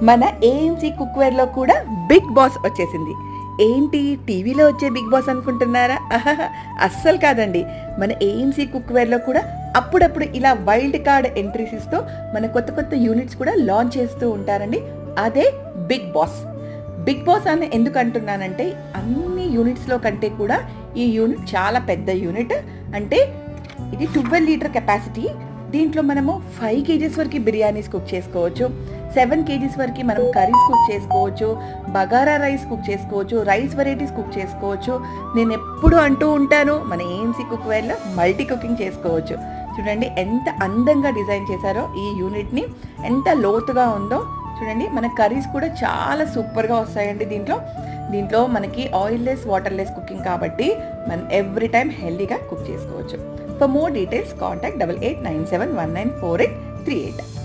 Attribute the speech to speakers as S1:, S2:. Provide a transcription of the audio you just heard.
S1: మన ఏఎంసీ కుక్వేర్లో కూడా big boss వచ్చేసింది. ఏంటి టీవీలో వచ్చే బిగ్ బాస్ అనుకుంటున్నారా? అస్సలు కాదండి. మన ఏఎంసీ కుక్వేర్లో కూడా అప్పుడప్పుడు ఇలా వైల్డ్ కార్డ్ ఎంట్రీస్ ఇస్తూ మన కొత్త కొత్త యూనిట్స్ కూడా లాంచ్ చేస్తూ ఉంటారండి. అదే బిగ్ బాస్. బిగ్ బాస్ అని ఎందుకు అంటున్నానంటే అన్ని యూనిట్స్లో కంటే కూడా ఈ యూనిట్ చాలా పెద్ద యూనిట్. అంటే ఇది 12 లీటర్ కెపాసిటీ. దీంట్లో మనము 5 kgs వరకు బిర్యానీస్ కుక్ చేసుకోవచ్చు, 7 kgs వరకు మనం కర్రీస్ కుక్ చేసుకోవచ్చు, బగారా రైస్ కుక్ చేసుకోవచ్చు, రైస్ వెరైటీస్ కుక్ చేసుకోవచ్చు. నేను ఎప్పుడు అంటూ ఉంటాను మన ఏఎంసీ కుక్వేర్లో మల్టీ కుకింగ్ చేసుకోవచ్చు. చూడండి ఎంత అందంగా డిజైన్ చేశారో ఈ యూనిట్ని, ఎంత లోతుగా ఉందో చూడండి. మన కర్రీస్ కూడా చాలా సూపర్గా వస్తాయండి. దీంట్లో మనకి oil less water less cooking కాబట్టి మనం ఎవ్రీ టైం హెల్దీగా కుక్ చేసుకోవచ్చు. For more details contact 8897194838.